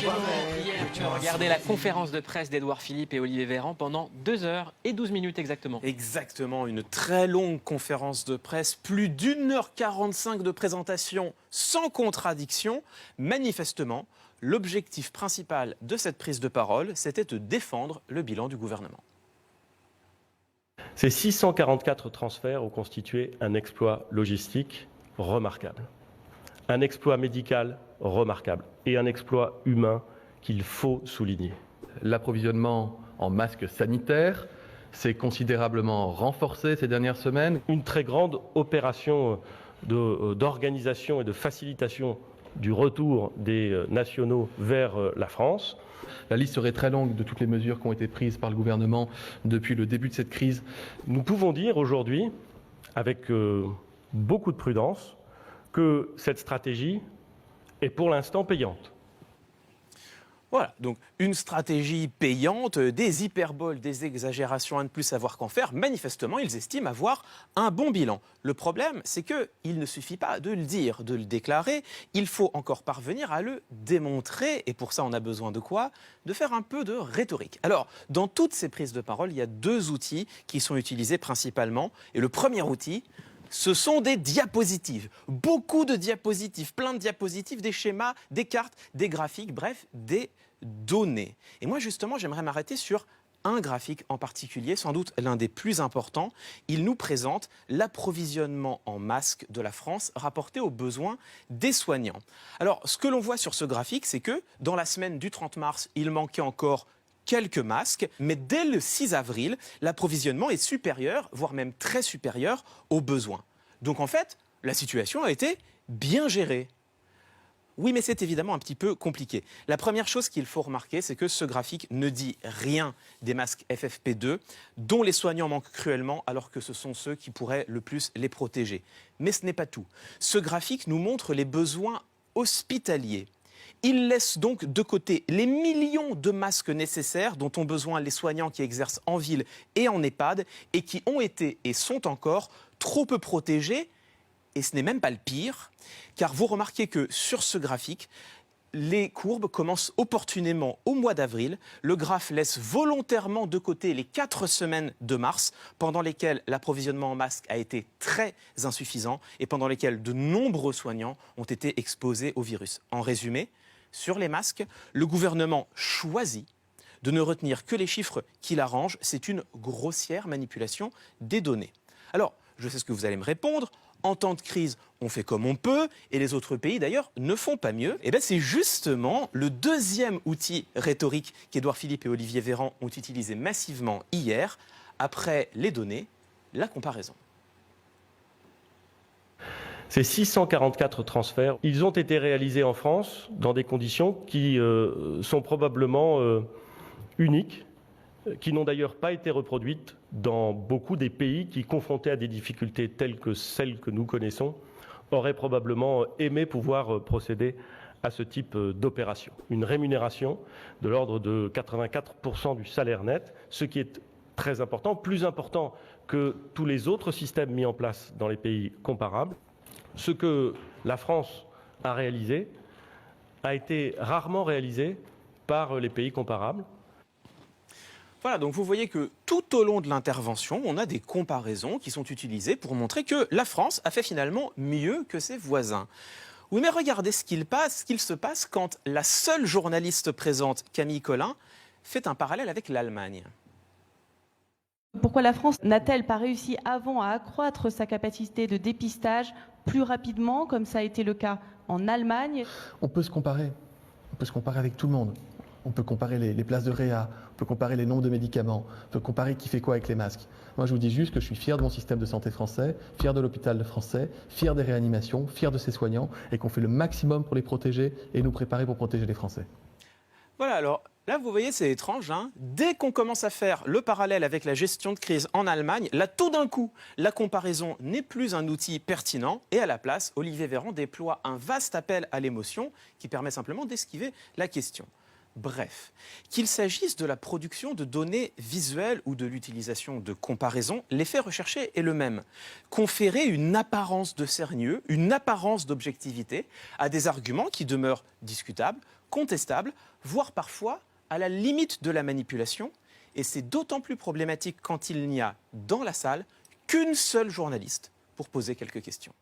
chez vous hier. Tu as regardé la conférence de presse d'Édouard Philippe et Olivier Véran pendant 2 heures et 12 minutes exactement. Exactement, une très longue conférence de presse, plus d'1h45 de présentation sans contradiction. Manifestement, l'objectif principal de cette prise de parole, c'était de défendre le bilan du gouvernement. Ces 644 transferts ont constitué un exploit logistique remarquable, un exploit médical remarquable et un exploit humain qu'il faut souligner. L'approvisionnement en masques sanitaires s'est considérablement renforcé ces dernières semaines. Une très grande opération d'organisation et de facilitation du retour des nationaux vers la France. La liste serait très longue de toutes les mesures qui ont été prises par le gouvernement depuis le début de cette crise. Nous pouvons dire aujourd'hui, avec beaucoup de prudence, que cette stratégie est pour l'instant payante. Voilà, donc une stratégie payante, des hyperboles, des exagérations à ne plus savoir qu'en faire. Manifestement, ils estiment avoir un bon bilan. Le problème, c'est qu'il ne suffit pas de le dire, de le déclarer. Il faut encore parvenir à le démontrer. Et pour ça, on a besoin de quoi? De faire un peu de rhétorique. Alors, dans toutes ces prises de parole, il y a 2 outils qui sont utilisés principalement. Et le premier outil, ce sont des diapositives. Beaucoup de diapositives, plein de diapositives, des schémas, des cartes, des graphiques, bref, des données. Et moi, justement, j'aimerais m'arrêter sur un graphique en particulier, sans doute l'un des plus importants. Il nous présente l'approvisionnement en masques de la France rapporté aux besoins des soignants. Alors, ce que l'on voit sur ce graphique, c'est que dans la semaine du 30 mars, il manquait encore quelques masques, mais dès le 6 avril, l'approvisionnement est supérieur, voire même très supérieur aux besoins. Donc en fait, la situation a été bien gérée. Oui, mais c'est évidemment un petit peu compliqué. La première chose qu'il faut remarquer, c'est que ce graphique ne dit rien des masques FFP2, dont les soignants manquent cruellement, alors que ce sont ceux qui pourraient le plus les protéger. Mais ce n'est pas tout. Ce graphique nous montre les besoins hospitaliers. Il laisse donc de côté les millions de masques nécessaires dont ont besoin les soignants qui exercent en ville et en EHPAD et qui ont été et sont encore trop peu protégés. Et ce n'est même pas le pire, car vous remarquez que sur ce graphique, les courbes commencent opportunément au mois d'avril. Le graphe laisse volontairement de côté les 4 semaines de mars, pendant lesquelles l'approvisionnement en masques a été très insuffisant et pendant lesquelles de nombreux soignants ont été exposés au virus. En résumé, sur les masques, le gouvernement choisit de ne retenir que les chiffres qui l'arrangent. C'est une grossière manipulation des données. Alors, je sais ce que vous allez me répondre. En temps de crise, on fait comme on peut, et les autres pays d'ailleurs ne font pas mieux. Et bien c'est justement le deuxième outil rhétorique qu'Édouard Philippe et Olivier Véran ont utilisé massivement hier, après les données, la comparaison. Ces 644 transferts, ils ont été réalisés en France dans des conditions qui sont probablement uniques, qui n'ont d'ailleurs pas été reproduites dans beaucoup des pays qui, confrontés à des difficultés telles que celles que nous connaissons, auraient probablement aimé pouvoir procéder à ce type d'opération. Une rémunération de l'ordre de 84% du salaire net, ce qui est très important, plus important que tous les autres systèmes mis en place dans les pays comparables. Ce que la France a réalisé a été rarement réalisé par les pays comparables. Voilà, donc vous voyez que tout au long de l'intervention, on a des comparaisons qui sont utilisées pour montrer que la France a fait finalement mieux que ses voisins. Oui, mais regardez ce qu'il se passe quand la seule journaliste présente, Camille Collin, fait un parallèle avec l'Allemagne. Pourquoi la France n'a-t-elle pas réussi avant à accroître sa capacité de dépistage plus rapidement, comme ça a été le cas en Allemagne? On peut se comparer avec tout le monde. On peut comparer les places de réa, on peut comparer les nombres de médicaments, on peut comparer qui fait quoi avec les masques. Moi, je vous dis juste que je suis fier de mon système de santé français, fier de l'hôpital français, fier des réanimations, fier de ses soignants, et qu'on fait le maximum pour les protéger et nous préparer pour protéger les Français. Voilà, alors là, vous voyez, c'est étrange, hein. Dès qu'on commence à faire le parallèle avec la gestion de crise en Allemagne, là, tout d'un coup, la comparaison n'est plus un outil pertinent et à la place, Olivier Véran déploie un vaste appel à l'émotion qui permet simplement d'esquiver la question. Bref, qu'il s'agisse de la production de données visuelles ou de l'utilisation de comparaisons, l'effet recherché est le même. Conférer une apparence de sérieux, une apparence d'objectivité à des arguments qui demeurent discutables, contestable, voire parfois à la limite de la manipulation. Et c'est d'autant plus problématique quand il n'y a dans la salle qu'une seule journaliste pour poser quelques questions.